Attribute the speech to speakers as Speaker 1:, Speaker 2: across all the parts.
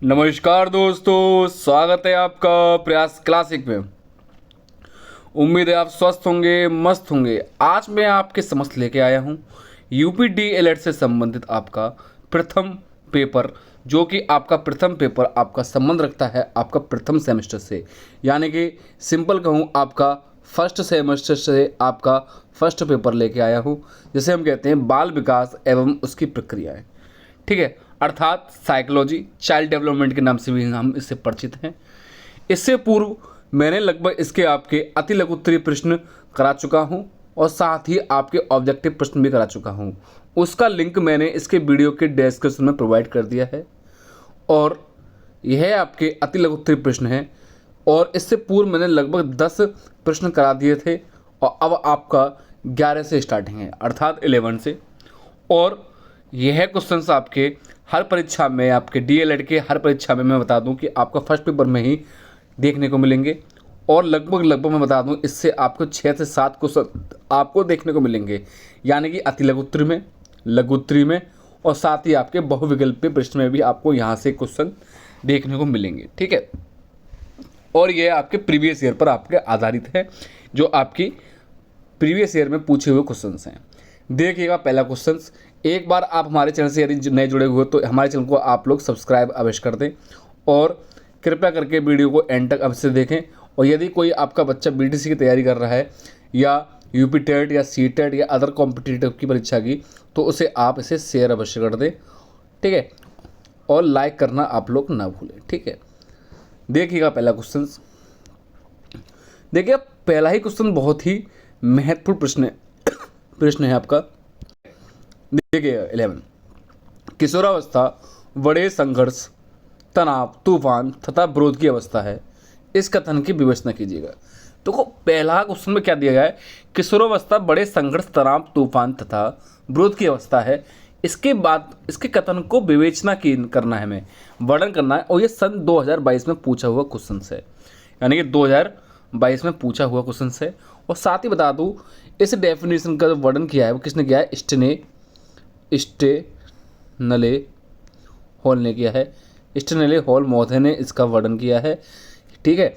Speaker 1: नमस्कार दोस्तों, स्वागत है आपका प्रयास क्लासिक में। उम्मीद है आप स्वस्थ होंगे, मस्त होंगे। आज मैं आपके समक्ष लेके आया हूँ यूपी डीएलएड से संबंधित आपका प्रथम पेपर, जो कि आपका प्रथम पेपर आपका संबंध रखता है आपका प्रथम सेमेस्टर से, यानी कि सिंपल कहूँ आपका फर्स्ट सेमेस्टर से आपका फर्स्ट पेपर लेके आया हूँ, जिसे हम कहते हैं बाल विकास एवं उसकी प्रक्रियाएँ। ठीक है, अर्थात साइकोलॉजी, चाइल्ड डेवलपमेंट के नाम से भी हम इससे परिचित हैं। इससे पूर्व मैंने लगभग इसके आपके अति लघु उत्तरीय प्रश्न करा चुका हूं और साथ ही आपके ऑब्जेक्टिव प्रश्न भी करा चुका हूं। उसका लिंक मैंने इसके वीडियो के डिस्क्रिप्शन में प्रोवाइड कर दिया है और यह आपके अति लघु उत्तरीय प्रश्न है। और इससे पूर्व मैंने लगभग 10 प्रश्न करा दिए थे और अब आपका 11 से स्टार्टिंग है, अर्थात 11 से। और यह क्वेश्चंस आपके हर परीक्षा में, आपके डीएलएड के हर परीक्षा में मैं बता दूं कि आपका फर्स्ट पेपर में ही देखने को मिलेंगे। और लगभग मैं बता दूं इससे आपको 6 से 7 क्वेश्चन आपको देखने को मिलेंगे, यानी कि अति लघु उत्तरीय में, लघु उत्तरीय में और साथ ही आपके बहुविकल्पीय प्रश्न में भी आपको यहाँ से क्वेश्चन देखने को मिलेंगे। ठीक है, और ये आपके प्रीवियस ईयर पर आपके आधारित है, जो आपकी प्रीवियस ईयर में पूछे हुए क्वेश्चंस हैं। देखिएगा पहला क्वेश्चन। एक बार आप हमारे चैनल से यदि नए जुड़े हुए तो हमारे चैनल को आप लोग सब्सक्राइब अवश्य कर दें और कृपया करके वीडियो को एंड तक अवश्य देखें। और यदि कोई आपका बच्चा बीटीसी की तैयारी कर रहा है या यूपी टेट या सी टेट या अदर कॉम्पिटिटिव की परीक्षा की, तो उसे आप इसे शेयर अवश्य कर दें। ठीक है, और लाइक करना आप लोग ना भूलें। ठीक है, देखिएगा पहला क्वेश्चन। देखिए पहला ही क्वेश्चन बहुत ही महत्वपूर्ण प्रश्न है आपका। देखिए 11, किशोरावस्था बड़े संघर्ष, तनाव, तूफान तथा विरोध की अवस्था है। इस कथन की विवेचना कीजिएगा। तो पहला क्वेश्चन में क्या दिया गया है? किशोरावस्था बड़े संघर्ष, तनाव, तूफान तथा विरोध की अवस्था है। इसके बाद इसके कथन को विवेचना करना है, हमें वर्णन करना है। और ये सन 2022 में पूछा हुआ क्वेश्चन है, यानी कि 2022 में पूछा हुआ क्वेश्चन है। और साथ ही बता दूँ, इस डेफिनेशन का जो वर्णन किया है वो किसने किया है? स्टेनले हॉल ने किया है। स्टेनले हॉल महोदय ने इसका वर्णन किया है। ठीक है,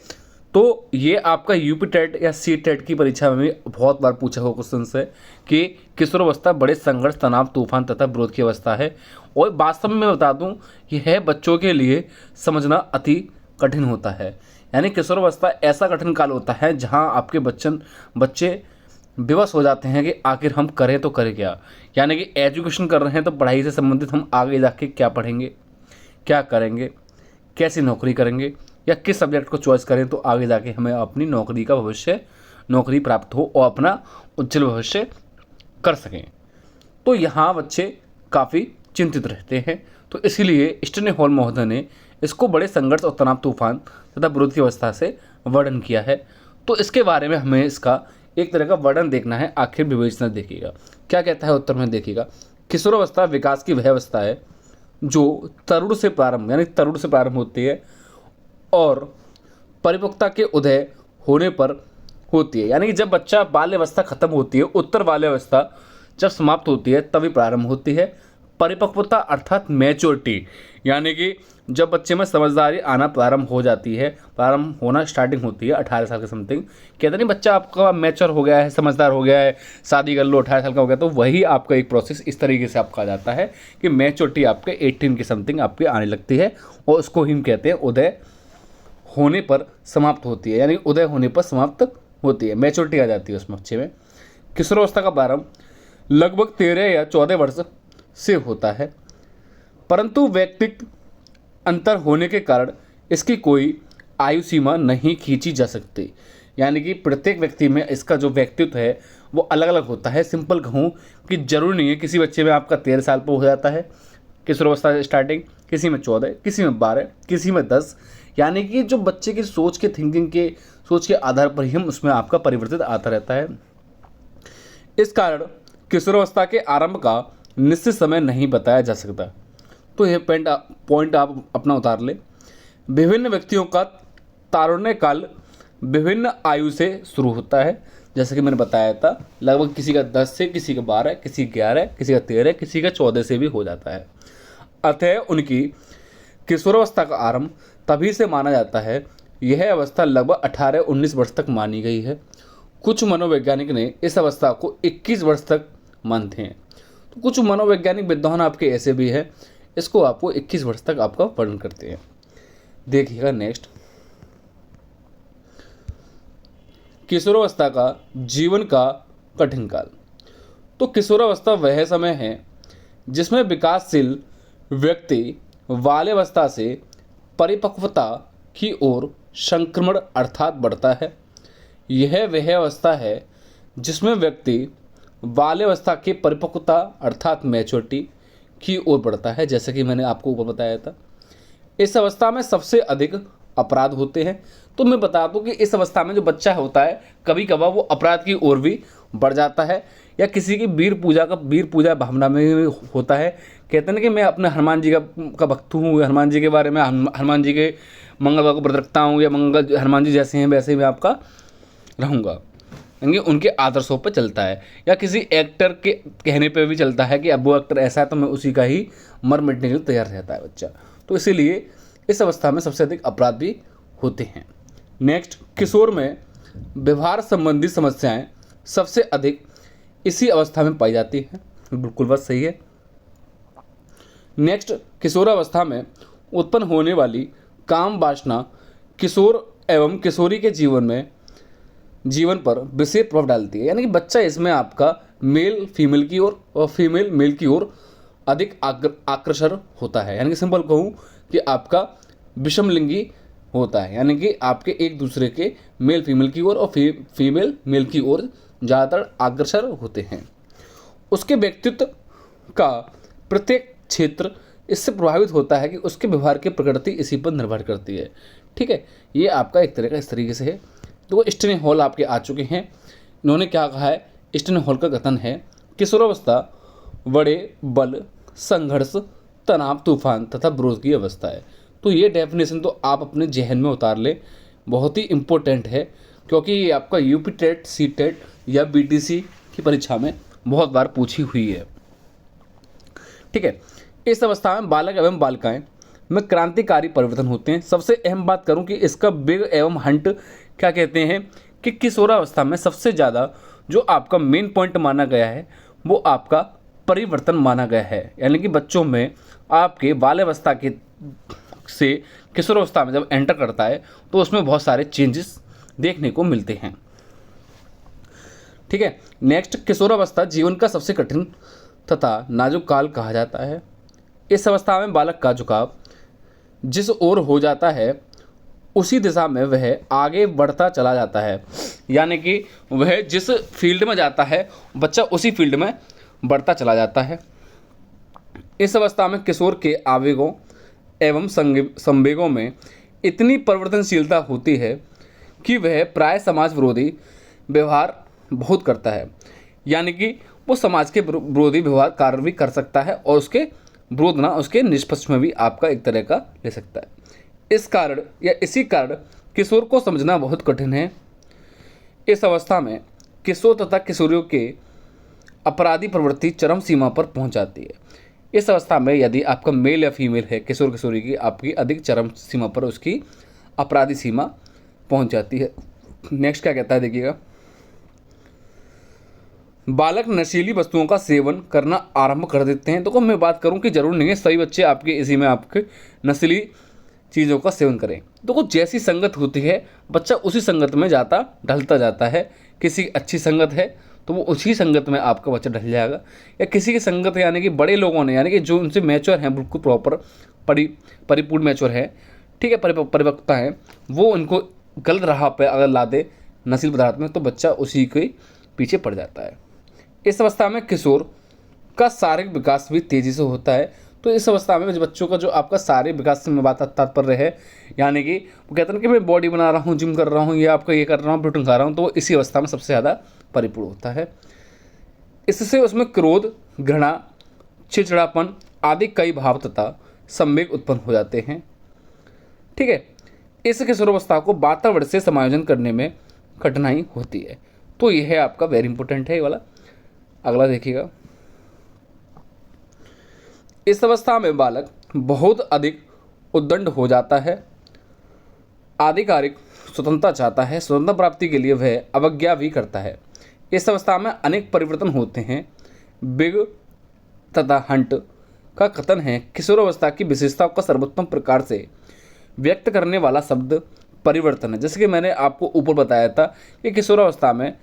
Speaker 1: तो ये आपका यूपी टेट या सी टेट की परीक्षा में भी बहुत बार पूछा हुआ क्वेश्चन है कि किशोरावस्था बड़े संघर्ष, तनाव, तूफान तथा विरोध की अवस्था है। और वास्तव में मैं बता दूं, यह बच्चों के लिए समझना अति कठिन होता है। यानी किशोरावस्था ऐसा कठिन काल होता है जहाँ आपके बच्चे विवश हो जाते हैं कि आखिर हम करें तो करें क्या। यानी कि एजुकेशन कर रहे हैं तो पढ़ाई से संबंधित हम आगे जाके क्या पढ़ेंगे, क्या करेंगे, कैसी नौकरी करेंगे या किस सब्जेक्ट को चॉइस करें तो आगे जाके हमें अपनी नौकरी प्राप्त हो और अपना उज्जवल भविष्य कर सकें। तो यहाँ बच्चे काफ़ी चिंतित रहते हैं। तो इसीलिए स्टेनले हॉल महोदय ने इसको बड़े संघर्ष और तनाव, तूफान तथा विरोध की अवस्था से वर्णन किया है। तो इसके बारे में हमें इसका एक तरह का वर्णन देखना है। आखिर विवेचना देखिएगा क्या कहता है उत्तर में। देखिएगा, किशोरावस्था विकास की वह अवस्था है जो तरुण से प्रारंभ होती है और परिपक्वता के उदय होने पर होती है। यानी कि जब बच्चा बाल्यावस्था खत्म होती है, उत्तर बाल्यावस्था जब समाप्त होती है तभी प्रारंभ होती है परिपक्वता, अर्थात मैच्योरिटी। यानी कि जब बच्चे में समझदारी आना प्रारंभ हो जाती है, प्रारंभ होना स्टार्टिंग होती है 18 साल के समथिंग। कहते नहीं बच्चा आपका मैच्योर हो गया है, समझदार हो गया है, शादी कर लो, 18 साल का हो गया, तो वही आपका एक प्रोसेस इस तरीके से आपका आ जाता है कि मैच्योरिटी आपके 18 के समथिंग आपके आने लगती है। और उसको हम कहते हैं उदय होने पर समाप्त होती है, यानी उदय होने पर समाप्त होती है, मैच्योरिटी आ जाती है उस बच्चे में। किशोरावस्था का प्रारंभ लगभग 13 या 14 वर्ष से होता है, परंतु व्यक्तित्व अंतर होने के कारण इसकी कोई आयु सीमा नहीं खींची जा सकती। यानी कि प्रत्येक व्यक्ति में इसका जो व्यक्तित्व है वो अलग अलग होता है। सिंपल कहूँ कि जरूरी नहीं है किसी बच्चे में आपका 13 साल पर हो जाता है किशोरावस्था स्टार्टिंग, किसी में 14, किसी में 12, किसी में 10। यानी कि जो बच्चे की सोच के आधार पर ही हम उसमें आपका परिवर्तित आता रहता है। इस कारण किशोरावस्था के आरंभ का निश्चित समय नहीं बताया जा सकता। तो यह पॉइंट आप अपना उतार लें। विभिन्न व्यक्तियों का तारुण्य काल विभिन्न आयु से शुरू होता है, जैसे कि मैंने बताया था। लगभग किसी का 10 से, किसी का 12, किसी का 11, किसी का 13, किसी का 14 से भी हो जाता है। अतः उनकी किशोरावस्था का आरंभ तभी से माना जाता है। यह अवस्था लगभग 18-19 वर्ष तक मानी गई है। कुछ मनोवैज्ञानिक ने इस अवस्था को 21 वर्ष तक मानते हैं। तो कुछ मनोवैज्ञानिक विद्वान आपके ऐसे भी हैं, इसको आपको 21 वर्ष तक आपका वर्णन करते हैं। देखिएगा नेक्स्ट, किशोरावस्था का जीवन का कठिन काल। तो किशोरावस्था वह समय है जिसमें विकासशील व्यक्ति बाल्यावस्था से परिपक्वता की ओर संक्रमण अर्थात बढ़ता है। यह वह अवस्था है जिसमें व्यक्ति बाल्यावस्था की परिपक्वता अर्थात मैच्योरिटी की ओर बढ़ता है, जैसे कि मैंने आपको ऊपर बताया था। इस अवस्था में सबसे अधिक अपराध होते हैं। तो मैं बता दूं कि इस अवस्था में जो बच्चा होता है कभी कभार वो अपराध की ओर भी बढ़ जाता है, या किसी की वीर पूजा भावना में होता है। कहते हैं ना कि मैं अपने हनुमान जी का भक्त हूँ, हनुमान जी के बारे में, हनुमान जी के मंगल को व्रत रखता हूँ, या मंगल हनुमान जी जैसे हैं वैसे ही मैं आपका रहूँगा, यानी उनके आदर्शों पर चलता है। या किसी एक्टर के कहने पे भी चलता है कि अब वो एक्टर ऐसा है तो मैं उसी का ही मर मिटने के लिए तैयार रहता है बच्चा। तो इसीलिए इस अवस्था में सबसे अधिक अपराध भी होते हैं। नेक्स्ट, किशोर में व्यवहार संबंधी समस्याएं सबसे अधिक इसी अवस्था में पाई जाती हैं। बिल्कुल बात सही है। नेक्स्ट, किशोरावस्था में उत्पन्न होने वाली काम वासना किशोर एवं किशोरी के जीवन पर विशेष प्रभाव डालती है। यानी कि बच्चा इसमें आपका मेल फीमेल की ओर और फीमेल मेल की ओर अधिक आकर्षण होता है। यानी कि सिंपल कहूँ कि आपका विषमलिंगी होता है, यानी कि आपके एक दूसरे के मेल फीमेल की ओर और फीमेल मेल की ओर ज़्यादातर अग्रसर होते हैं। उसके व्यक्तित्व का प्रत्येक क्षेत्र इससे प्रभावित होता है कि उसके व्यवहार की प्रकृति इसी पर निर्भर करती है। ठीक है, ये आपका एक तरह का इस तरीके से है। तो स्टेन हॉल आपके आ चुके हैं। इन्होंने क्या कहा है, स्टेन हॉल का कथन है, किशोरावस्था बड़े बल, संघर्ष, तनाव, तूफान तथा विरोध की अवस्था है। तो ये डेफिनेशन तो आप अपने जहन में उतार लें, बहुत ही इम्पोर्टेंट है, क्योंकि ये आपका यूपी टेट, सी टेट या बीटीसी की परीक्षा में बहुत बार पूछी हुई है। ठीक है, इस अवस्था में बालक एवं बालिकाएं में क्रांतिकारी परिवर्तन होते हैं। सबसे अहम बात करूं कि इसका बिग एवं हंट क्या कहते हैं कि किशोरावस्था में सबसे ज़्यादा जो आपका मेन पॉइंट माना गया है वो आपका परिवर्तन माना गया है। यानी कि बच्चों में आपके बाल्यावस्था के से किशोरावस्था में जब एंटर करता है तो उसमें बहुत सारे चेंजेस देखने को मिलते हैं। ठीक है, नेक्स्ट, किशोरावस्था जीवन का सबसे कठिन तथा नाजुक काल कहा जाता है। इस अवस्था में बालक का झुकाव जिस ओर हो जाता है उसी दिशा में वह आगे बढ़ता चला जाता है। यानी कि वह जिस फील्ड में जाता है बच्चा उसी फील्ड में बढ़ता चला जाता है। इस अवस्था में किशोर के आवेगों एवं संवेगों में इतनी परिवर्तनशीलता होती है कि वह प्राय समाज विरोधी व्यवहार बहुत करता है। यानी कि वो समाज के विरोधी व्यवहार कार्य भी कर सकता है और उसके विरोध ना उसके निष्पक्ष में भी आपका एक तरह का ले सकता है। इस कारण या इसी कारण किशोर को समझना बहुत कठिन है। इस अवस्था में किशोर तथा किशोरियों के अपराधी प्रवृत्ति चरम सीमा पर पहुंच जाती है। इस अवस्था में यदि आपका मेल या फीमेल है किशोर किशोरी की, आपकी अधिक चरम सीमा पर उसकी अपराधी सीमा पहुंच जाती है। नेक्स्ट क्या कहता है देखिएगा, बालक नशीली वस्तुओं का सेवन करना आरंभ कर देते हैं। तो मैं बात करूं कि जरूर नहीं है सभी बच्चे आपके इसी में आपके नशीली चीज़ों का सेवन करें। तो कुछ जैसी संगत होती है बच्चा उसी संगत में ढलता जाता है। किसी अच्छी संगत है तो वो उसी संगत में आपका बच्चा ढल जाएगा, या किसी की संगत यानी कि बड़े लोगों ने, यानी कि जो उनसे मैच्योर हैं, बिल्कुल प्रॉपर परिपूर्ण मैच्योर है, ठीक है, परिपक्वता है, वो उनको गलत राह पर अगर ला दे नशीले पदार्थ में तो बच्चा उसी के पीछे पड़ जाता है। इस अवस्था में किशोर का शारीरिक विकास भी तेज़ी से होता है। तो इस अवस्था में बच्चों का जो आपका शारीरिक विकास से मैं बात तात्पर्य है, यानी कि वो कहते हैं कि मैं बॉडी बना रहा हूँ, जिम कर रहा हूँ, या आपका ये कर रहा हूँ, प्रोटीन खा रहा हूँ, तो वो इसी अवस्था में सबसे ज़्यादा परिपूर्ण होता है। इससे उसमें क्रोध, घृणा, चिड़चिड़ापन आदि कई भाव तथा संवेग उत्पन्न हो जाते हैं। ठीक है, इस किशोरावस्था को वातावरण से समायोजन करने में कठिनाई होती है। तो यह आपका वेरी इंपॉर्टेंट है ये वाला। अगला देखिएगा, इस अवस्था में बालक बहुत अधिक उद्दंड हो जाता है, आधिकारिक स्वतंत्रता चाहता है, स्वतंत्रता प्राप्ति के लिए वह अवज्ञा भी करता है। इस अवस्था में अनेक परिवर्तन होते हैं। बिग तथा हंट का कथन है, किशोरावस्था की विशेषताओं का सर्वोत्तम प्रकार से व्यक्त करने वाला शब्द परिवर्तन है। जैसे कि मैंने आपको ऊपर बताया था कि किशोरावस्था में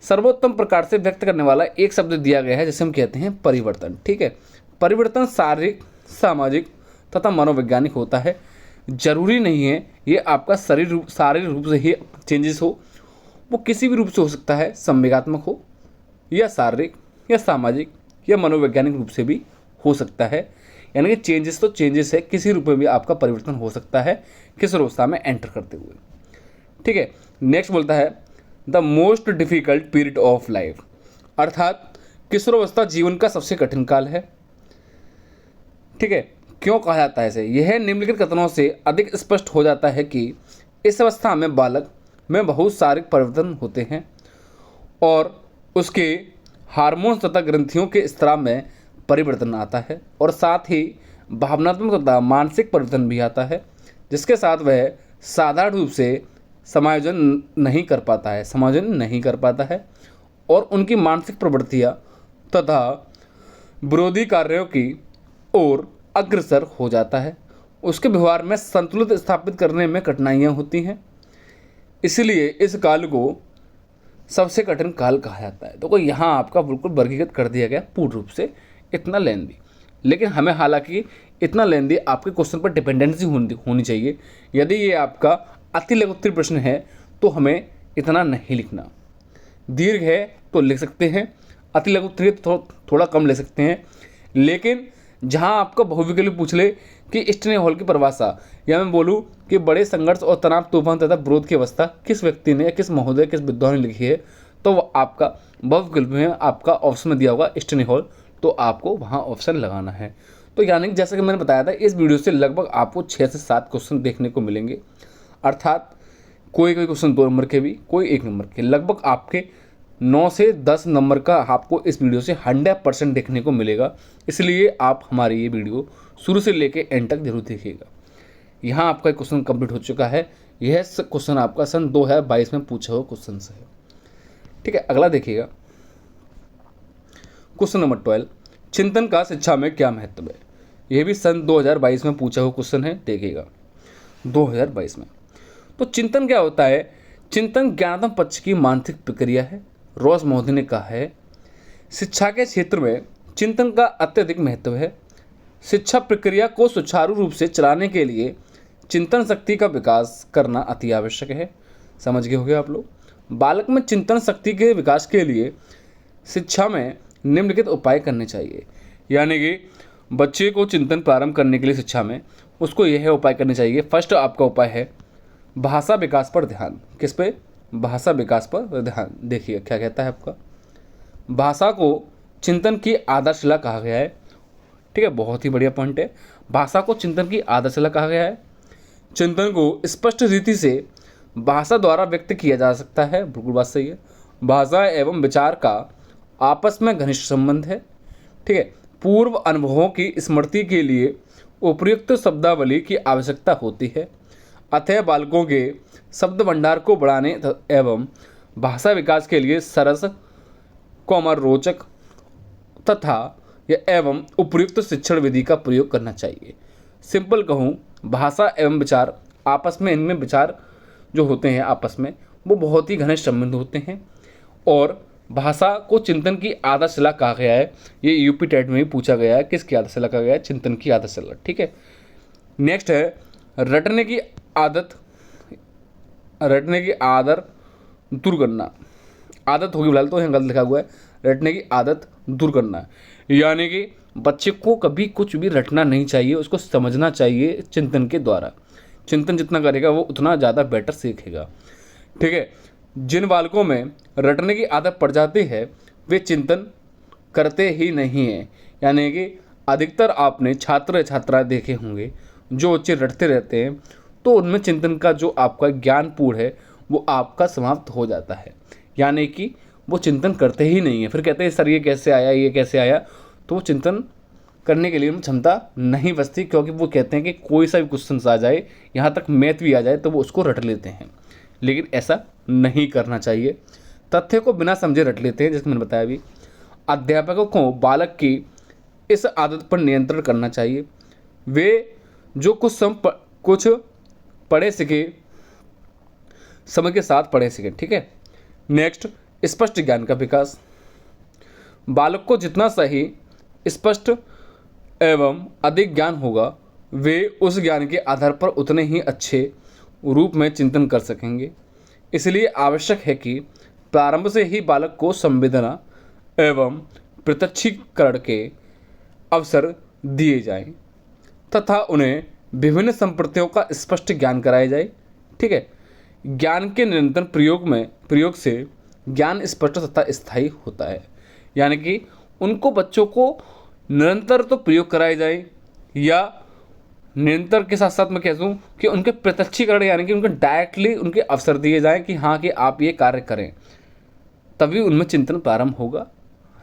Speaker 1: सर्वोत्तम प्रकार से व्यक्त करने वाला एक शब्द दिया गया है जिसे हम कहते हैं परिवर्तन। ठीक है, परिवर्तन शारीरिक, सामाजिक तथा मनोवैज्ञानिक होता है। जरूरी नहीं है ये आपका शारीरिक रूप से ही चेंजेस हो, वो किसी भी रूप से हो सकता है, संवेगात्मक हो या शारीरिक या सामाजिक या मनोवैज्ञानिक रूप से भी हो सकता है। यानी कि चेंजेस तो चेंजेस है, किसी रूप में भी आपका परिवर्तन हो सकता है किशोरावस्था में एंटर करते हुए। ठीक है, नेक्स्ट बोलता है the most difficult period of life, अर्थात किशोरावस्था जीवन का सबसे कठिन काल है। ठीक है, क्यों कहा जाता है इसे? यह निम्नलिखित कथनों से अधिक स्पष्ट हो जाता है कि इस अवस्था में बालक में बहुत सारे परिवर्तन होते हैं और उसके हार्मोन्स तथा ग्रंथियों के स्त्राव में परिवर्तन आता है और साथ ही भावनात्मक तथा मानसिक परिवर्तन भी आता है, जिसके साथ वह साधारण रूप से समायोजन नहीं कर पाता है और उनकी मानसिक प्रवृत्तियाँ तथा विरोधी कार्यों की ओर अग्रसर हो जाता है। उसके व्यवहार में संतुलित स्थापित करने में कठिनाइयाँ होती हैं, इसलिए इस काल को सबसे कठिन काल कहा जाता है। तो यहाँ आपका बिल्कुल वर्गीकृत कर दिया गया पूर्ण रूप से, इतना लेंदी। लेकिन हमें हालांकि इतना लेंदी आपके क्वेश्चन पर डिपेंडेंसी होनी चाहिए। यदि ये आपका अति लघुत्तरीय प्रश्न है तो हमें इतना नहीं लिखना। दीर्घ है तो लिख सकते हैं, अति लघुत्तरीय तो थोड़ा कम ले सकते हैं। लेकिन जहाँ आपका बहुविकल्प पूछ ले कि स्टेनी हॉल की परिभाषा, या मैं बोलूँ कि बड़े संघर्ष और तनाव, तूफान तथा विरोध की अवस्था किस व्यक्ति ने या किस महोदय, किस विद्वान ने लिखी है, तो वो आपका बहुविकल्प में आपका ऑप्शन में दिया होगा स्टेनी हॉल, तो आपको वहाँ ऑप्शन लगाना है। तो यानी कि जैसा कि मैंने बताया था, इस वीडियो से लगभग आपको 6 से 7 क्वेश्चन देखने को मिलेंगे, अर्थात कोई क्वेश्चन 2 नंबर के भी, कोई 1 नंबर के, लगभग आपके 9 से 10 नंबर का आपको इस वीडियो से 100% देखने को मिलेगा। इसलिए आप हमारी ये वीडियो शुरू से लेके एंड तक जरूर देखिएगा। यहाँ आपका क्वेश्चन कंप्लीट हो चुका है। यह क्वेश्चन आपका सन 2022 में पूछा हुआ क्वेश्चन से है। ठीक है, अगला देखिएगा क्वेश्चन नंबर 12, चिंतन का शिक्षा में क्या महत्व है। यह भी सन 2022 में पूछा हुआ क्वेश्चन है, देखिएगा 2022 में। तो चिंतन क्या होता है? चिंतन ज्ञानात्मक पक्ष की मानसिक प्रक्रिया है। रॉस मोदी ने कहा है, शिक्षा के क्षेत्र में चिंतन का अत्यधिक महत्व है। शिक्षा प्रक्रिया को सुचारू रूप से चलाने के लिए चिंतन शक्ति का विकास करना अति आवश्यक है। समझ गए होंगे आप लोग। बालक में चिंतन शक्ति के विकास के लिए शिक्षा में निम्नलिखित उपाय करने चाहिए। यानी कि बच्चे को चिंतन प्रारंभ करने के लिए शिक्षा में उसको यह उपाय करने चाहिए। फर्स्ट आपका उपाय है भाषा विकास पर ध्यान। किस पे? भाषा विकास पर ध्यान। देखिए क्या कहता है आपका, भाषा को चिंतन की आधारशिला कहा गया है। ठीक है, बहुत ही बढ़िया पॉइंट है। भाषा को चिंतन की आधारशिला कहा गया है। चिंतन को स्पष्ट रीति से भाषा द्वारा व्यक्त किया जा सकता है। बिल्कुल बात सही है। भाषा एवं विचार का आपस में घनिष्ठ संबंध है। ठीक है, पूर्व अनुभवों की स्मृति के लिए उपयुक्त शब्दावली की आवश्यकता होती है। अतः बालकों के शब्द भंडार को बढ़ाने एवं भाषा विकास के लिए सरस, रोचक तथा एवं उपयुक्त शिक्षण विधि का प्रयोग करना चाहिए। सिंपल कहूँ, भाषा एवं विचार आपस में, इनमें विचार जो होते हैं आपस में वो बहुत ही घनिष्ठ संबंध होते हैं। और भाषा को चिंतन की आधारशिला कहा गया है। ये यूपी टेट में भी पूछा गया है, किसकी आधारशिला कहा गया है? चिंतन की आधारशिला। ठीक है, नेक्स्ट है रटने की आदत दूर करना। आदत होगी फिलहाल, तो यहाँ गलत लिखा हुआ है, रटने की आदत दूर करना। यानी कि बच्चे को कभी कुछ भी रटना नहीं चाहिए, उसको समझना चाहिए चिंतन के द्वारा। चिंतन जितना करेगा वो उतना ज़्यादा बेटर सीखेगा। ठीक है, जिन बालकों में रटने की आदत पड़ जाती है वे चिंतन करते ही नहीं हैं। यानी कि अधिकतर आपने छात्र छात्रा देखे होंगे जो बच्चे रटते रहते हैं, तो उनमें चिंतन का जो आपका ज्ञानपूर्ण है वो आपका समाप्त हो जाता है। यानी कि वो चिंतन करते ही नहीं है। फिर कहते हैं सर ये कैसे आया, ये कैसे आया, तो वो चिंतन करने के लिए उनमें क्षमता नहीं बचती, क्योंकि वो कहते हैं कि कोई सा भी क्वेश्चन आ जाए, यहाँ तक मैथ भी आ जाए तो वो उसको रट लेते हैं। लेकिन ऐसा नहीं करना चाहिए, तथ्य को बिना समझे रट लेते हैं। जैसे मैंने बताया अभी, अध्यापकों को बालक की इस आदत पर नियंत्रण करना चाहिए। वे जो कुछ पढ़े सीखे, समय के साथ पढ़े सीखे। ठीक है। नेक्स्ट, स्पष्ट ज्ञान का विकास। बालक को जितना सही, स्पष्ट एवं अधिक ज्ञान होगा, वे उस ज्ञान के आधार पर उतने ही अच्छे रूप में चिंतन कर सकेंगे। इसलिए आवश्यक है कि प्रारंभ से ही बालक को संवेदना एवं प्रत्यक्षीकरण के अवसर दिए जाएं तथा उन्हें विभिन्न संप्रदायों का स्पष्ट ज्ञान कराया जाए। ठीक है। ज्ञान के निरंतर प्रयोग से ज्ञान स्पष्ट तथा स्थायी होता है। यानी कि उनको बच्चों को निरंतर तो प्रयोग कराया जाए, या निरंतर के साथ साथ मैं कह दूँ कि उनके प्रत्यक्षीकरण, यानी कि उनको डायरेक्टली उनके अवसर दिए जाएं कि हाँ कि आप ये कार्य करें, तभी उनमें चिंतन प्रारंभ होगा।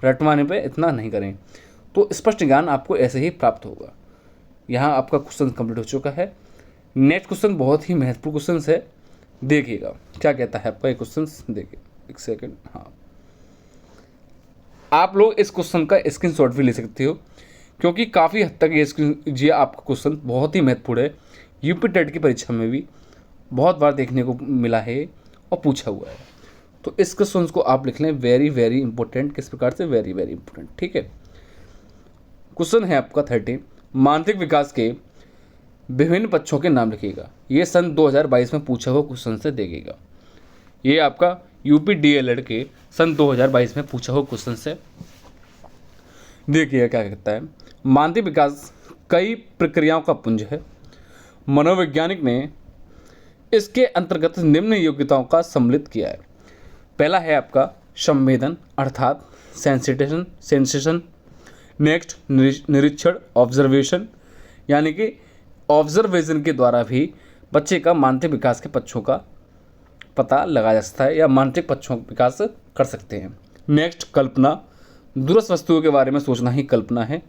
Speaker 1: रटवाने पे इतना नहीं करें। तो स्पष्ट ज्ञान आपको ऐसे ही प्राप्त होगा। यहाँ आपका क्वेश्चन कंप्लीट हो चुका है। नेक्स्ट क्वेश्चन बहुत ही महत्वपूर्ण क्वेश्चन है, देखिएगा क्या कहता है आपका ये क्वेश्चन। देखिए एक सेकंड। हाँ, आप लोग इस क्वेश्चन का स्क्रीनशॉट भी ले सकते हो, क्योंकि काफ़ी हद तक ये आपका क्वेश्चन बहुत ही महत्वपूर्ण है। यूपी टेट की परीक्षा में भी बहुत बार देखने को मिला है और पूछा हुआ है। तो इस क्वेश्चन को आप लिख लें, वेरी वेरी इंपॉर्टेंट। किस प्रकार से? Very very important. ठीक है। क्वेश्चन है आपका 30, मानसिक विकास के विभिन्न पक्षों के नाम लिखिएगा। ये सन 2022 में पूछा हुआ क्वेश्चन से देखेगा। ये आपका यूपी डीएलएड के सन 2022 में पूछा हुआ क्वेश्चन से देखिए क्या कहता है। मानसिक विकास कई प्रक्रियाओं का पुंज है। मनोवैज्ञानिक ने इसके अंतर्गत निम्न योग्यताओं का सम्मिलित किया है। पहला है आपका संवेदन, अर्थात सेंसेशन। नेक्स्ट, निरीक्षण, ऑब्जर्वेशन, यानी कि ऑब्जर्वेशन के द्वारा भी बच्चे का मानसिक विकास के पक्षों का पता लगाया जा सकता है, या मानसिक पक्षों का विकास कर सकते हैं। नेक्स्ट, कल्पना, दूरस्थ वस्तुओं के बारे में सोचना ही कल्पना है,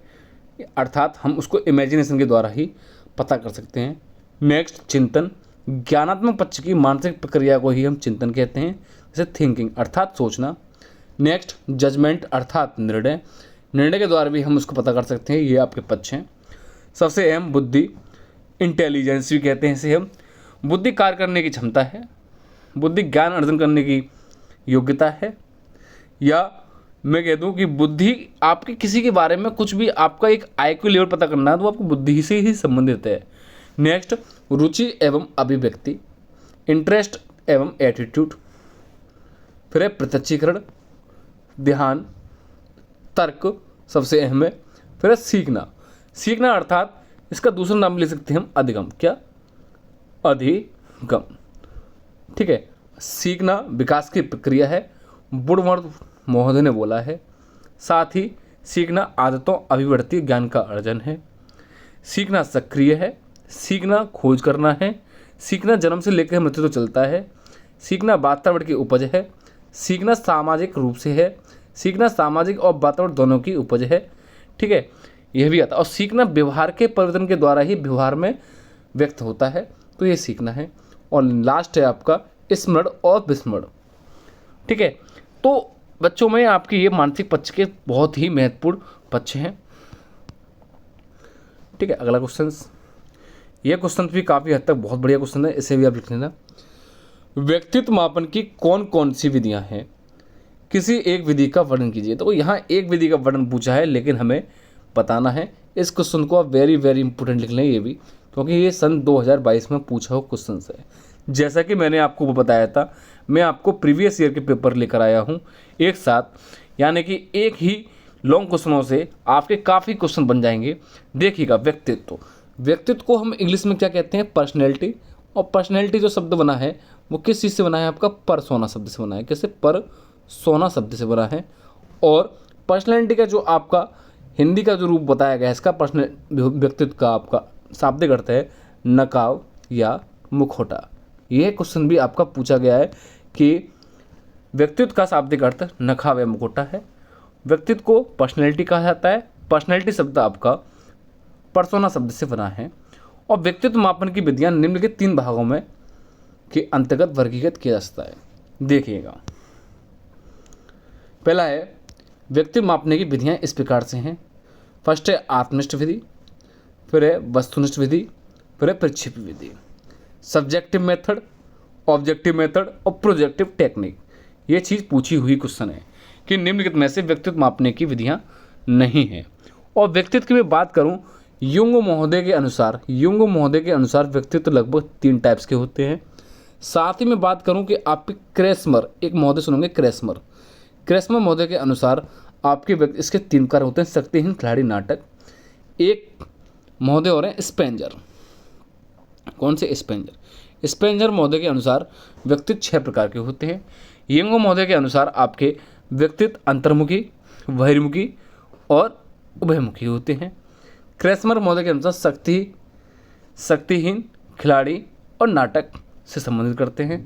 Speaker 1: अर्थात हम उसको इमेजिनेशन के द्वारा ही पता कर सकते हैं। नेक्स्ट, चिंतन, ज्ञानात्मक पक्ष की मानसिक प्रक्रिया को ही हम चिंतन कहते हैं, जैसे थिंकिंग अर्थात सोचना। नेक्स्ट, जजमेंट अर्थात निर्णय के द्वारा भी हम उसको पता कर सकते हैं। ये आपके पक्ष हैं। सबसे अहम, बुद्धि, इंटेलिजेंस भी कहते हैं इसे हम। बुद्धि कार्य करने की क्षमता है, बुद्धि ज्ञान अर्जन करने की योग्यता है, या मैं कह दूं कि बुद्धि आपके किसी के बारे में कुछ भी आपका एक IQ लेवल पता करना है तो आपको बुद्धि से ही संबंधित है। नेक्स्ट, रुचि एवं अभिव्यक्ति, इंटरेस्ट एवं एटीट्यूड। फिर है प्रत्यक्षीकरण, ध्यान, तर्क सबसे अहम है। फिर है सीखना अर्थात इसका दूसरा नाम ले सकते हैं हम अधिगम। क्या? अधिगम। ठीक है। सीखना विकास की प्रक्रिया है, वुडवर्ड महोदय ने बोला है। साथ ही सीखना आदतों अभिवृत्ति ज्ञान का अर्जन है। सीखना सक्रिय है, सीखना खोज करना है, सीखना जन्म से लेकर मृत्यु तक चलता है। सीखना वातावरण की उपज है, सीखना सामाजिक रूप से है, सीखना सामाजिक और वातावरण दोनों की उपज है। ठीक है, यह भी आता है। और सीखना व्यवहार के परिवर्तन के द्वारा ही व्यवहार में व्यक्त होता है, तो ये सीखना है। और लास्ट है आपका स्मरण और विस्मरण। ठीक है, तो बच्चों में आपके ये मानसिक पक्ष के बहुत ही महत्वपूर्ण पक्ष हैं। ठीक है, अगला क्वेश्चन, यह क्वेश्चन भी काफ़ी हद तक बहुत बढ़िया क्वेश्चन है, इसे भी आप लिख लेना। व्यक्तित्व मापन की कौन कौन सी विधियां हैं? किसी एक विधि का वर्णन कीजिए। तो यहाँ एक विधि का वर्णन पूछा है, लेकिन हमें बताना है। इस क्वेश्चन को आप वेरी वेरी इंपॉर्टेंट लिख लें ये भी, क्योंकि ये सन 2022 में पूछा हुआ क्वेश्चन है। जैसा कि मैंने आपको बताया था, मैं आपको प्रीवियस ईयर के पेपर लेकर आया हूँ एक साथ, यानी कि एक ही लॉन्ग क्वेश्चनों से आपके काफ़ी क्वेश्चन बन जाएंगे। देखिएगा, व्यक्तित्व को हम इंग्लिश में क्या कहते हैं? पर्सनैलिटी। और पर्सनैलिटी जो शब्द बना है वो किस चीज़ से बना है? आपका परसोना शब्द से बना है। कैसे? परसोना शब्द से बना है। और पर्सनैलिटी का जो आपका हिंदी का जो रूप बताया गया है, इसका व्यक्तित्व का आपका शाब्दिक अर्थ है नकाव या मुखौटा। यह क्वेश्चन भी आपका पूछा गया है कि व्यक्तित्व का शाब्दिक अर्थ नकाव या मुखौटा है। व्यक्तित्व को पर्सनैलिटी कहा जाता है पर्सनैलिटी शब्द आपका पर्सोना शब्द से बना है और व्यक्तित्व मापन की विधियां निम्नलिखित 3 भागों में के अंतर्गत वर्गीकृत किया जा सकता है। देखिएगा, पहला है व्यक्तित्व मापने की विधियां इस प्रकार से हैं। फर्स्ट है आत्मनिष्ठ विधि, फिर है वस्तुनिष्ठ विधि, फिर है प्रक्षेपी विधि। सब्जेक्टिव मेथड, ऑब्जेक्टिव मेथड और प्रोजेक्टिव टेक्निक। ये चीज़ पूछी हुई क्वेश्चन है कि निम्नलिखित में से व्यक्तित्व मापने की विधियां नहीं हैं। और व्यक्तित्व की मैं बात करूं, युंग महोदय के अनुसार व्यक्तित्व लगभग 3 टाइप्स के होते हैं। साथ ही मैं बात करूं कि आपके क्रेस्मर, एक महोदय सुनोगे क्रेस्मर महोदय के अनुसार आपके इसके 3 प्रकार होते हैं। शक्तिहीन, खिलाड़ी, नाटक। एक महोदय और हैं स्पेंजर। कौन से? स्पेंजर महोदय के अनुसार व्यक्तित्व 6 प्रकार के होते हैं। यंग महोदय के अनुसार आपके व्यक्तित्व अंतर्मुखी, बहिर्मुखी और उभयमुखी होते हैं। क्रेस्मर महोदय के अनुसार शक्तिहीन, खिलाड़ी और नाटक से संबंधित करते हैं।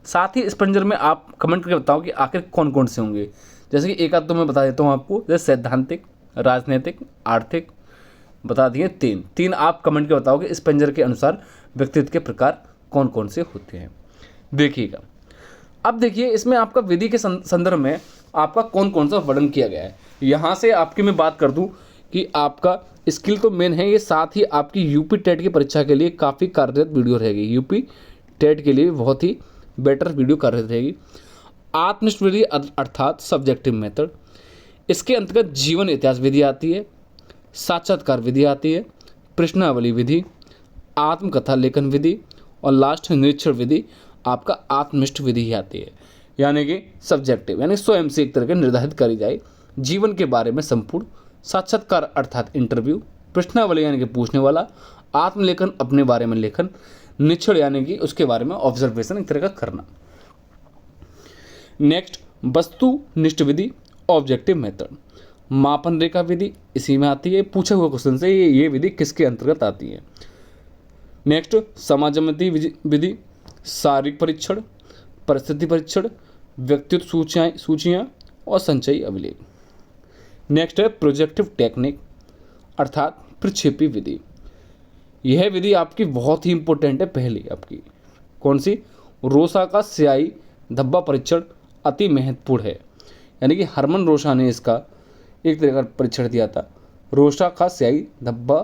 Speaker 1: साथ ही स्पेंजर में आप कमेंट करके बताओ कि आखिर कौन कौन से होंगे। जैसे कि एक आध तो मैं बता देता हूँ आपको, जैसे सैद्धांतिक, राजनीतिक, आर्थिक, बता दिए 3 आप कमेंट के बताओ कि स्पेंजर के अनुसार व्यक्तित्व के प्रकार कौन कौन से होते हैं। देखिएगा, अब देखिए इसमें आपका विधि के संदर्भ में आपका कौन कौन सा वर्णन किया गया है। यहाँ से आपकी मैं बात कर दूँ कि आपका स्किल तो मेन है ये, साथ ही आपकी यूपी टेट की परीक्षा के लिए काफ़ी कार्यरत वीडियो रहेगी। यूपी टेट के लिए बहुत ही बेटर वीडियो कार्यरत रहेगी। आत्मनिष्ठ विधि अर्थात सब्जेक्टिव मेथड, इसके अंतर्गत जीवन इतिहास विधि आती है, साक्षात्कार विधि आती है, प्रश्नावली विधि, आत्मकथा लेखन विधि और लास्ट निरीक्षण विधि आपका आत्मनिष्ठ विधि ही आती है। यानी कि सब्जेक्टिव यानी स्वयं से एक तरह के निर्धारित करी जाए जीवन के बारे में संपूर्ण, साक्षात्कार अर्थात इंटरव्यू, प्रश्नावली यानी कि पूछने वाला, आत्मलेखन अपने बारे में लेखन, निरीक्षण यानी कि उसके बारे में ऑब्जर्वेशन एक तरह का करना। नेक्स्ट वस्तुनिष्ठ विधि, ऑब्जेक्टिव मेथड, मापन रेखा विधि इसी में आती है। पूछा हुआ क्वेश्चन से ये विधि किसके अंतर्गत आती है। नेक्स्ट समाजमिति विधि, शारीरिक परीक्षण, परिस्थिति परीक्षण, व्यक्तित्व सूचियाँ और संचयी अभिलेख। नेक्स्ट है प्रोजेक्टिव टेक्निक अर्थात प्रक्षेपी विधि। यह विधि आपकी बहुत ही इंपॉर्टेंट है। पहली आपकी कौन सी? रोसा का स्याही धब्बा परीक्षण अति महत्वपूर्ण है। यानी कि हरमन रोसा ने इसका एक तरह का परीक्षण दिया था, रोसा का स्याही धब्बा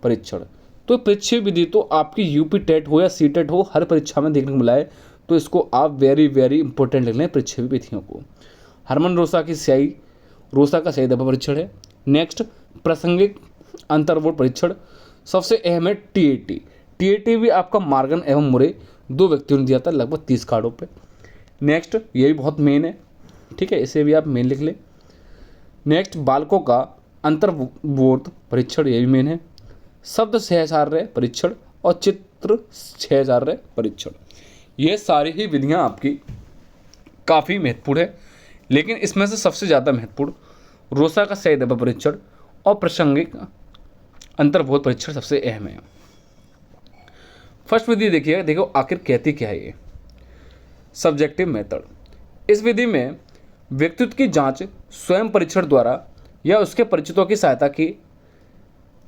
Speaker 1: परीक्षण। तो प्रक्षेप विधि तो आपकी यूपी टेट हो या सी टेट हो, हर परीक्षा में देखने को मिला है, तो इसको आप वेरी वेरी इंपॉर्टेंट लिख लें प्रक्षेपी विधियों को। हरमन रोसा का स्याही धब्बा परीक्षण है। नेक्स्ट प्रासंगिक अंतर्बोर्ड परीक्षण, सबसे अहम है टीएटी भी आपका मार्गन एवं मुरे 2 व्यक्तियों ने दिया था लगभग 30 कार्डों पे। नेक्स्ट ये भी बहुत मेन है, ठीक है, इसे भी आप मेन लिख लें। नेक्स्ट बालकों का अंतर्बोर्ड परीक्षण, ये भी मेन है। शब्द सहचार्य परीक्षण और चित्र सहचार्य परीक्षण, ये सारी ही विधियां आपकी काफ़ी महत्वपूर्ण है, लेकिन इसमें से सबसे ज़्यादा महत्वपूर्ण रोसा का स्याही धब्बा परीक्षण और प्रासंगिक अंतर्बोध परीक्षण सबसे अहम है। फर्स्ट विधि देखो आखिर कहती क्या है ये। सब्जेक्टिव मेथड, इस विधि में व्यक्तित्व की जांच स्वयं परीक्षण द्वारा या उसके परिचितों की सहायता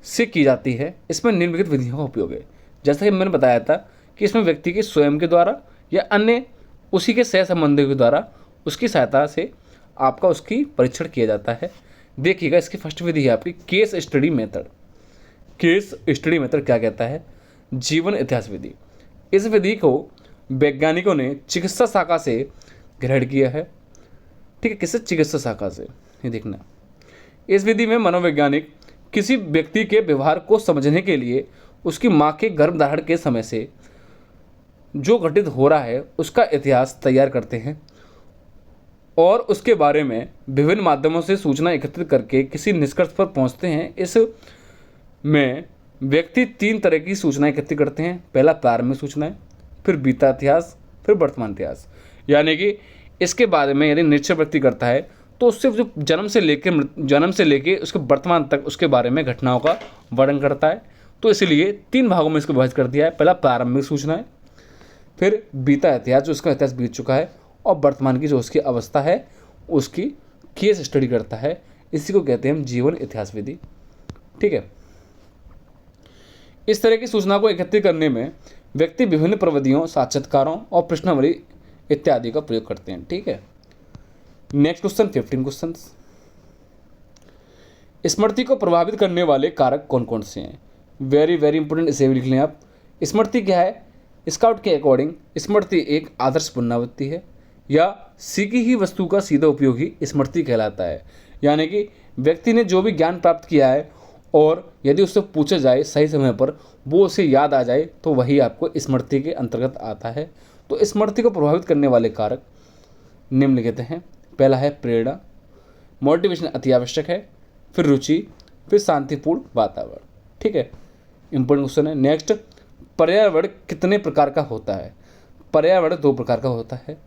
Speaker 1: से की जाती है। इसमें निम्नलिखित विधियों का उपयोग है। जैसा कि मैंने बताया था कि इसमें व्यक्ति के स्वयं के द्वारा या अन्य उसी के सह संबंधियों के द्वारा उसकी सहायता से आपका उसकी परीक्षण किया जाता है। देखिएगा, इसकी फर्स्ट विधि है आपकी case study method. Case study method क्या कहता है? जीवन इतिहास विधि। इस विधि को वैज्ञानिकों ने चिकित्सा शाखा से ग्रहण किया है। ठीक है, किससे? चिकित्सा शाखा से। ये देखना, इस विधि में मनोवैज्ञानिक किसी व्यक्ति के व्यवहार को समझने के लिए उसकी माँ के गर्भधारण के समय से जो घटित हो रहा है उसका इतिहास तैयार करते हैं और उसके बारे में विभिन्न माध्यमों से सूचना एकत्रित करके किसी निष्कर्ष पर पहुंचते हैं। इस में व्यक्ति 3 तरह की सूचनाएं एकत्रित करते हैं। पहला प्रारंभिक सूचनाएं, फिर बीता इतिहास, फिर वर्तमान इतिहास। यानी कि इसके बारे में यदि निश्चय व्यक्ति करता है तो उससे जो जन्म से लेके उसके वर्तमान तक उसके बारे में घटनाओं का वर्णन करता है। तो इसलिए 3 भागों में इसको विभाजित कर दिया है। पहला प्रारंभिक सूचनाएं, फिर बीता इतिहास जो उसका इतिहास बीत चुका है, और वर्तमान की जो उसकी अवस्था है उसकी केस स्टडी करता है। इसी को कहते हैं हम जीवन इतिहास विधि। ठीक है, इस तरह की सूचना को एकत्रित करने में व्यक्ति विभिन्न प्रविधियों, साक्षात्कारों और प्रश्नावली इत्यादि का प्रयोग करते हैं। ठीक है, नेक्स्ट क्वेश्चन 15 क्वेश्चन। स्मृति को प्रभावित करने वाले कारक कौन कौन से हैं? वेरी वेरी इंपॉर्टेंट, इसे भी लिख लें आप। स्मृति क्या है? स्काउट के अकॉर्डिंग स्मृति एक आदर्श पुनरावृत्ति है या सीखी ही वस्तु का सीधा उपयोग ही स्मृति कहलाता है। यानी कि व्यक्ति ने जो भी ज्ञान प्राप्त किया है और यदि उससे पूछा जाए सही समय पर वो उसे याद आ जाए तो वही आपको स्मृति के अंतर्गत आता है। तो स्मृति को प्रभावित करने वाले कारक निम्नलिखित हैं। पहला है प्रेरणा, मोटिवेशन अति आवश्यक है, फिर रुचि, फिर शांतिपूर्ण वातावरण। ठीक है, इंपॉर्टेंट क्वेश्चन है। नेक्स्ट, पर्यावरण कितने प्रकार का होता है? पर्यावरण 2 प्रकार का होता है।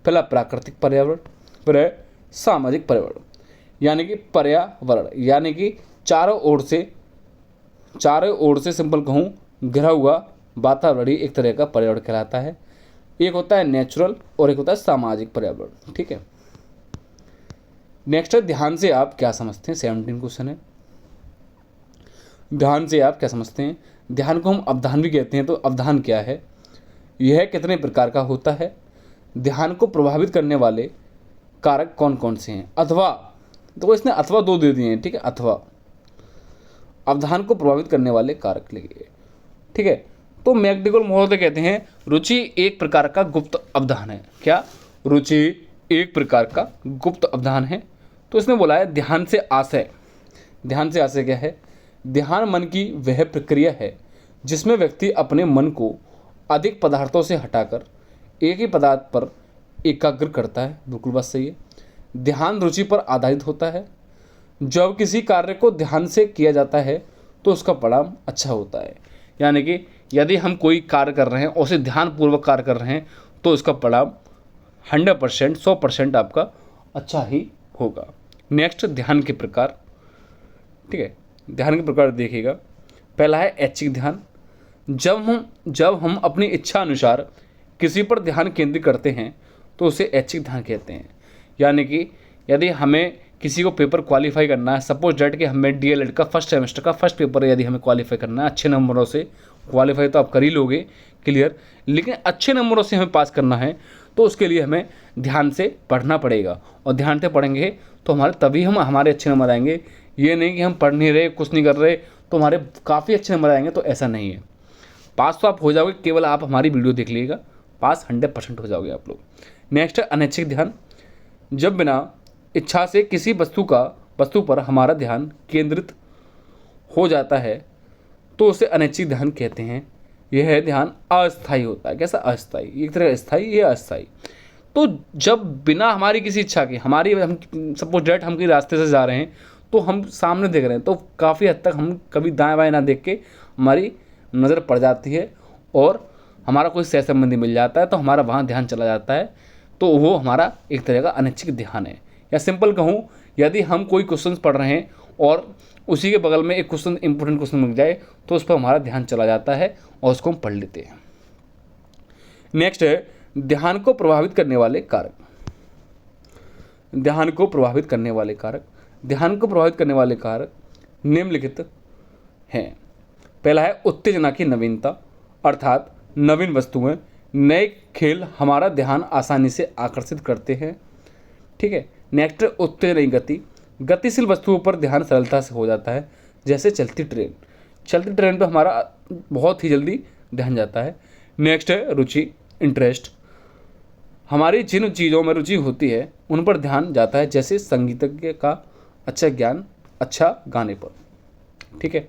Speaker 1: पहला प्राकृतिक पर्यावरण, फिर है सामाजिक पर्यावरण। यानी कि पर्यावरण यानी कि चारों ओर से सिंपल कहूँ घिरा हुआ वातावरण ही एक तरह का पर्यावरण कहलाता है। एक होता है नेचुरल और एक होता है सामाजिक पर्यावरण। ठीक है, नेक्स्ट है ध्यान से आप क्या समझते हैं? 17 क्वेश्चन है। ध्यान से आप क्या समझते हैं? ध्यान को हम अवधान भी कहते हैं। तो अवधान क्या है? यह कितने प्रकार का होता है? ध्यान को प्रभावित करने वाले कारक कौन कौन से हैं? अथवा, तो इसने अथवा 2 दे दिए हैं। ठीक है, अथवा अवधान को प्रभावित करने वाले कारक लगे। ठीक है, तो मैकडोगल महोदय कहते हैं रुचि एक प्रकार का गुप्त अवधान है। क्या? रुचि एक प्रकार का गुप्त अवधान है। तो इसने बोला है ध्यान से आशय। ध्यान से आशय क्या है? ध्यान मन की वह प्रक्रिया है जिसमें व्यक्ति अपने मन को अधिक पदार्थों से हटाकर एक ही पदार्थ पर एकाग्र करता है। बिल्कुल बात सही है। ध्यान रुचि पर आधारित होता है। जब किसी कार्य को ध्यान से किया जाता है तो उसका परिणाम अच्छा होता है। यानी कि यदि हम कोई कार्य कर रहे हैं और उसे ध्यानपूर्वक कार्य कर रहे हैं तो इसका परिणाम 100% 100% आपका अच्छा ही होगा। नेक्स्ट, ध्यान के प्रकार। ठीक है, ध्यान के प्रकार देखिएगा। पहला है ऐच्छिक ध्यान। जब हम अपनी इच्छा अनुसार किसी पर ध्यान केंद्रित करते हैं तो उसे ऐच्छिक ध्यान कहते हैं। यानी कि यदि हमें किसी को पेपर क्वालिफाई करना है, सपोज डेट कि हमें डीएलएड का फर्स्ट सेमेस्टर का फर्स्ट पेपर यदि हमें क्वालिफाई करना है, अच्छे नंबरों से क्वालिफाई तो आप कर ही लोगे क्लियर, लेकिन अच्छे नंबरों से हमें पास करना है तो उसके लिए हमें ध्यान से पढ़ना पड़ेगा। और ध्यान से पढ़ेंगे तो हमारे अच्छे नंबर आएंगे। ये नहीं कि हम पढ़ नहीं रहे, कुछ नहीं कर रहे तो हमारे काफ़ी अच्छे नंबर आएंगे, तो ऐसा नहीं है। पास तो आप हो जाओगे, केवल आप हमारी वीडियो देख लीजिएगा, पास 100% हो जाओगे आप लोग। नेक्स्ट है अनैच्छिक ध्यान। जब बिना इच्छा से किसी वस्तु पर हमारा ध्यान केंद्रित हो जाता है तो उसे अनैच्छिक ध्यान कहते हैं। यह ध्यान अस्थायी होता है। कैसा? अस्थायी। एक तरह का स्थायी, ये अस्थायी। तो जब बिना हमारी किसी इच्छा के हम सपोज डेट हम कहीं रास्ते से जा रहे हैं तो हम सामने देख रहे हैं तो काफ़ी हद तक हम कभी दाएं बाएं ना देख के हमारी नज़र पड़ जाती है और हमारा कोई सह संबंधी मिल जाता है तो हमारा वहाँ ध्यान चला जाता है, तो वो हमारा एक तरह का अनैच्छिक ध्यान है। या सिंपल कहूँ, यदि हम कोई क्वेश्चन पढ़ रहे हैं और उसी के बगल में एक क्वेश्चन इंपॉर्टेंट क्वेश्चन मिल जाए तो उस पर हमारा ध्यान चला जाता है और उसको हम पढ़ लेते हैं। नेक्स्ट है ध्यान को प्रभावित करने वाले कारक। ध्यान को प्रभावित करने वाले कारक। ध्यान को प्रभावित करने वाले कारक निम्नलिखित हैं। पहला है उत्तेजना की नवीनता, अर्थात नवीन वस्तुएं, नए खेल हमारा ध्यान आसानी से आकर्षित करते हैं। ठीक है, नेक्स्ट उत्तेजनई गति। गतिशील वस्तुओं पर ध्यान सरलता से हो जाता है, जैसे चलती ट्रेन। चलती ट्रेन पर हमारा बहुत ही जल्दी ध्यान जाता है। नेक्स्ट है रुचि, इंटरेस्ट। हमारी जिन चीज़ों में रुचि होती है उन पर ध्यान जाता है, जैसे संगीतज्ञ का अच्छा ज्ञान, अच्छा गाने पर। ठीक है,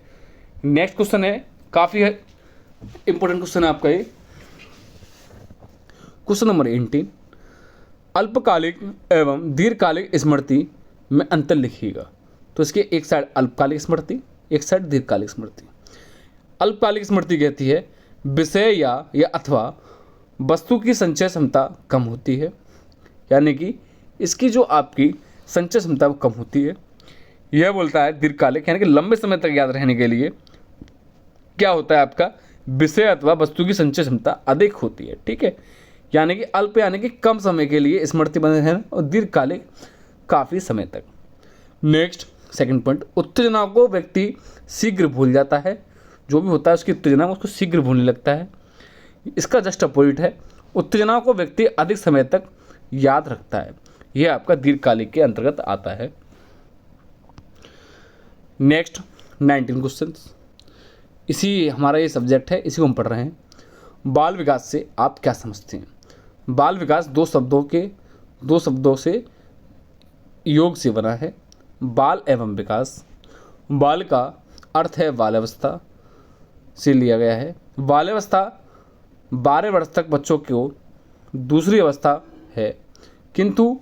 Speaker 1: नेक्स्ट क्वेश्चन है, काफ़ी इंपॉर्टेंट क्वेश्चन है आपका ये, क्वेश्चन नंबर 18। अल्पकालिक एवं दीर्घकालिक स्मृति में अंतर लिखिएगा। तो इसके एक साइड अल्पकालिक स्मृति, एक साइड दीर्घकालिक स्मृति। अल्पकालिक स्मृति कहती है विषय या अथवा वस्तु की संचय क्षमता कम होती है, यानी कि इसकी जो आपकी संचय क्षमता वो कम होती है। यह बोलता है दीर्घकालिक यानी कि लंबे समय तक याद रहने के लिए क्या होता है आपका विषय अथवा वस्तु की संचय क्षमता अधिक होती है। ठीक है, यानी कि अल्प यानी कि कम समय के लिए स्मृति बने हैं और दीर्घकालिक काफ़ी समय तक। नेक्स्ट सेकंड पॉइंट, उत्तेजना को व्यक्ति शीघ्र भूल जाता है। जो भी होता है उसकी उत्तेजना उसको शीघ्र भूलने लगता है। इसका जस्ट अपोजिट है, उत्तेजना को व्यक्ति अधिक समय तक याद रखता है। यह आपका दीर्घकालिक के अंतर्गत आता है। नेक्स्ट 19 क्वेश्चन, इसी हमारा ये सब्जेक्ट है, इसी को हम पढ़ रहे हैं। बाल विकास से आप क्या समझते हैं? बाल विकास दो शब्दों से योग से बना है, बाल एवं विकास। बाल का अर्थ है बाल्यावस्था से लिया गया है। बाल्यावस्था 12 वर्ष तक बच्चों को दूसरी अवस्था है, किंतु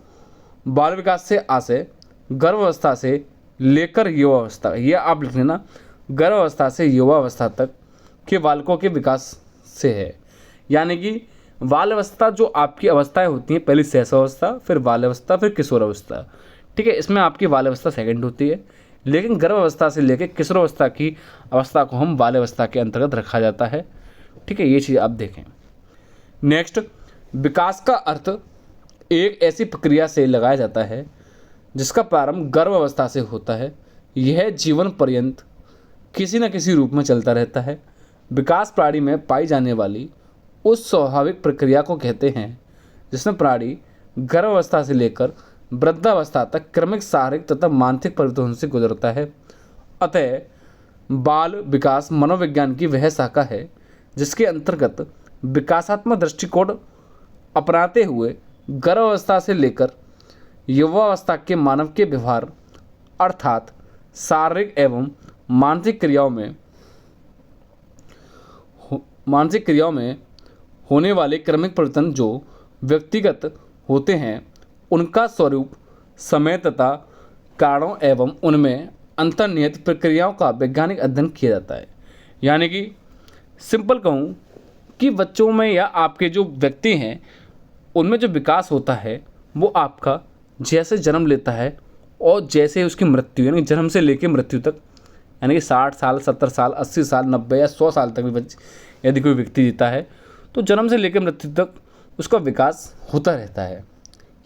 Speaker 1: बाल विकास से आशय गर्भावस्था से लेकर युवावस्था, यह आप लिख लेना, गर्भावस्था से युवावस्था तक के बालकों के विकास से है। यानी कि बाल्यावस्था जो आपकी अवस्थाएं होती हैं, पहली शैशवावस्था, फिर बाल्यावस्था, फिर किशोरावस्था, ठीक है। इसमें आपकी बाल्यावस्था सेकंड होती है, लेकिन गर्भावस्था से लेकर किशोरावस्था की अवस्था को हम बाल्यावस्था के अंतर्गत रखा जाता है, ठीक है। ये चीज़ आप देखें। नेक्स्ट, विकास का अर्थ एक ऐसी प्रक्रिया से लगाया जाता है जिसका प्रारंभ गर्भावस्था से होता है। यह जीवन पर्यंत किसी न किसी रूप में चलता रहता है। विकास प्राणी में पाई जाने वाली उस स्वाभाविक प्रक्रिया को कहते हैं जिसमें प्राणी गर्भावस्था से लेकर वृद्धावस्था तक क्रमिक शारीरिक तथा मानसिक परिवर्तन से गुजरता है। अतः बाल विकास मनोविज्ञान की वह शाखा है जिसके अंतर्गत विकासात्मक दृष्टिकोण अपनाते हुए गर्भावस्था से लेकर युवावस्था के मानव के व्यवहार अर्थात शारीरिक एवं मानसिक क्रियाओं में होने वाले क्रमिक परिवर्तन जो व्यक्तिगत होते हैं उनका स्वरूप, समय तथा कारणों एवं उनमें अंतर्निहित प्रक्रियाओं का वैज्ञानिक अध्ययन किया जाता है। यानी कि सिंपल कहूँ कि बच्चों में या आपके जो व्यक्ति हैं उनमें जो विकास होता है वो आपका जैसे जन्म लेता है और जैसे उसकी मृत्यु, यानी जन्म से लेकर मृत्यु तक, यानी कि 60 साल, 70 साल, 80 साल, 90 या 100 साल तक भी बच्चे यदि कोई व्यक्ति जीता है तो जन्म से लेकर मृत्यु तक उसका विकास होता रहता है,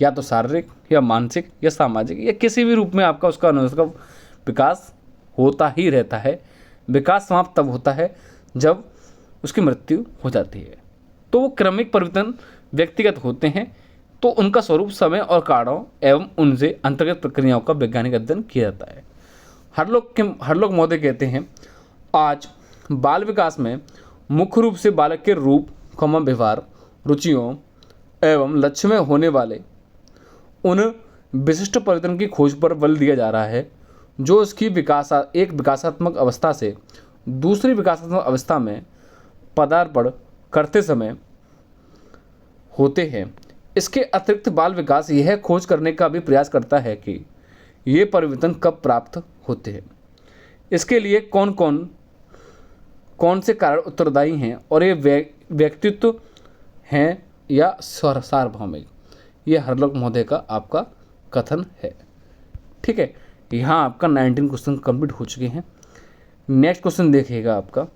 Speaker 1: या तो शारीरिक या मानसिक या सामाजिक या किसी भी रूप में आपका उसका विकास होता ही रहता है। विकास समाप्त तब होता है जब उसकी मृत्यु हो जाती है। तो वो क्रमिक परिवर्तन व्यक्तिगत होते हैं, तो उनका स्वरूप, समय और कारणों एवं उनसे अंतर्गत प्रक्रियाओं का वैज्ञानिक अध्ययन किया जाता है। हर लोग महोदय कहते हैं आज बाल विकास में मुख्य रूप से बालक के रूप, व्यवहार, रुचियों एवं लक्ष्य में होने वाले उन विशिष्ट परिवर्तन की खोज पर बल दिया जा रहा है जो उसकी एक विकासात्मक अवस्था से दूसरी विकासात्मक अवस्था में पदार्पण करते समय होते हैं। इसके अतिरिक्त बाल विकास यह खोज करने का भी प्रयास करता है कि ये परिवर्तन कब प्राप्त होते हैं, इसके लिए कौन से कारण उत्तरदायी हैं और ये व्यक्तित्व हैं या सार्वभौमिक। ये हरलोक महोदय का आपका कथन है, ठीक है। यहाँ आपका 19 क्वेश्चन कंप्लीट हो चुके हैं। नेक्स्ट क्वेश्चन देखिएगा आपका,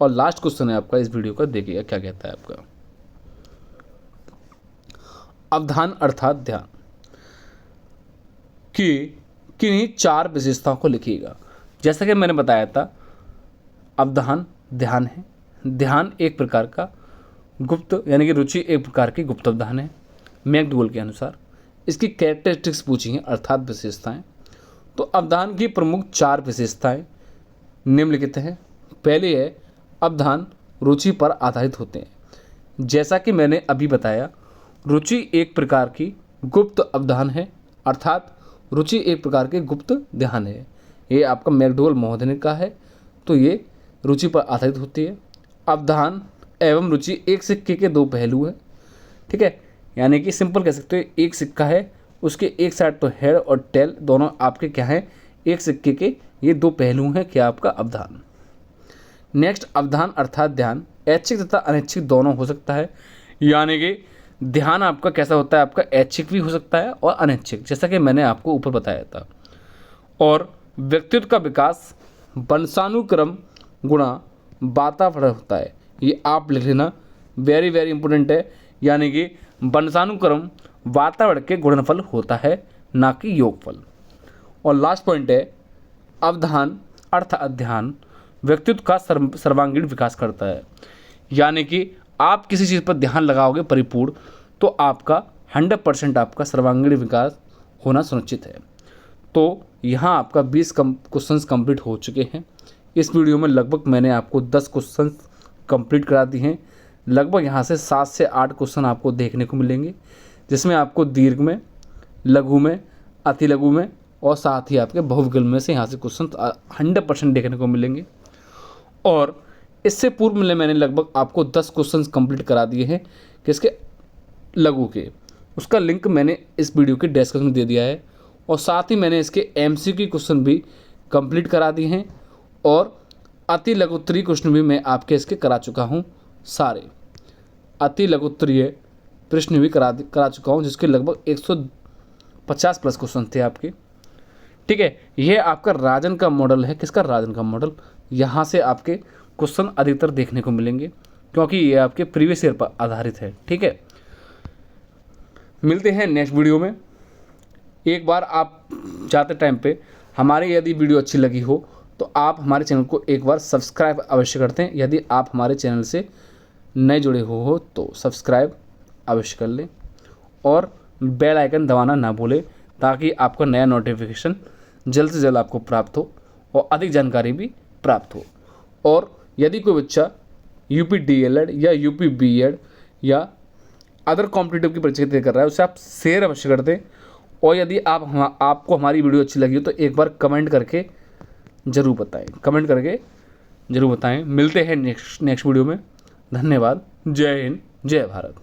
Speaker 1: और लास्ट क्वेश्चन है आपका इस वीडियो का, देखिएगा क्या कहता है आपका। अवधान अर्थात ध्यान की किन्हीं 4 विशेषताओं को लिखिएगा। जैसा कि मैंने बताया था, अवधान ध्यान है। ध्यान एक प्रकार का गुप्त, यानी कि रुचि एक प्रकार की गुप्त अवधान है मैकडूगल के अनुसार। इसकी कैरेक्टरिस्टिक्स पूछी हैं अर्थात विशेषताएं। तो अवधान की प्रमुख 4 विशेषताएं निम्नलिखित हैं। पहली है, अवधान रुचि पर आधारित होते हैं। जैसा कि मैंने अभी बताया, रुचि एक प्रकार की गुप्त अवधान है, अर्थात रुचि एक प्रकार के गुप्त ध्यान है। ये आपका मैकडूगल महोदय ने कहा है, तो ये रुचि पर आधारित होती है। अवधान एवं रुचि एक सिक्के के 2 पहलू हैं, ठीक है। यानी कि सिंपल कह सकते हो, एक सिक्का है, उसके एक साइड तो हेड और टेल दोनों आपके क्या हैं, एक सिक्के के ये 2 पहलू हैं, क्या आपका अवधान। नेक्स्ट, अवधान अर्थात ध्यान ऐच्छिक तथा अनैच्छिक दोनों हो सकता है। यानी कि ध्यान आपका कैसा होता है, आपका ऐच्छिक भी हो सकता है और अनैच्छिक, जैसा कि मैंने आपको ऊपर बताया था। और व्यक्तित्व का विकास वंशानुक्रम गुणा वातावरण होता है। ये आप लिख लेना, वेरी वेरी इंपॉर्टेंट है। यानी कि वंशानुक्रम वातावरण के गुणनफल होता है, ना कि योगफल। और लास्ट पॉइंट है अवधान अर्थात ध्यान व्यक्तित्व का सर्वांगीण विकास करता है। यानी कि आप किसी चीज़ पर ध्यान लगाओगे परिपूर्ण तो आपका 100% आपका सर्वांगीण विकास होना सुनिश्चित है। तो यहाँ आपका 20 क्वेश्चंस कंप्लीट हो चुके हैं। इस वीडियो में लगभग मैंने आपको 10 क्वेश्चंस कंप्लीट करा दिए हैं। लगभग यहाँ से 7 से 8 क्वेश्चन आपको देखने को मिलेंगे, जिसमें आपको दीर्घ में, लघु में, अति लघु में और साथ ही आपके बहुविकल्प में से यहाँ से क्वेश्चन 100% देखने को मिलेंगे। और इससे पूर्व में मैंने लगभग आपको 10 क्वेश्चंस कंप्लीट करा दिए हैं किसके, लघु के। उसका लिंक मैंने इस वीडियो के डिस्क्रिप्शन में दे दिया है। और साथ ही मैंने इसके MCQ क्वेश्चन भी कंप्लीट करा दिए हैं और अति लघुत्तरीय क्वेश्चन भी मैं आपके इसके करा चुका हूँ। सारे अति लघुत्तरीय प्रश्न भी करा चुका हूँ, जिसके लगभग 150 प्लस क्वेश्चन थे आपके। ठीक है, यह आपका राजन का मॉडल है। किसका? राजन का मॉडल। यहाँ से आपके क्वेश्चन अधिकतर देखने को मिलेंगे क्योंकि ये आपके प्रीवियस ईयर पर आधारित है। ठीक है, मिलते हैं नेक्स्ट वीडियो में। एक बार आप जाते टाइम पे हमारी यदि वीडियो अच्छी लगी हो तो आप हमारे चैनल को एक बार सब्सक्राइब अवश्य करते हैं। यदि आप हमारे चैनल से नए जुड़े हो तो सब्सक्राइब अवश्य कर लें और बेल आइकन दबाना ना भूलें, ताकि आपका नया नोटिफिकेशन जल्द से जल्द आपको प्राप्त हो और अधिक जानकारी भी प्राप्त हो। और यदि कोई बच्चा UP DLED या UP BEd या अदर कॉम्पिटिटिव की परीक्षा तैयारी कर रहा है, उसे आप शेयर अवश्य कर दें। और यदि आपको हमारी वीडियो अच्छी लगी हो तो एक बार कमेंट करके ज़रूर बताएं। मिलते हैं नेक्स्ट वीडियो में। धन्यवाद। जय हिंद, जय भारत।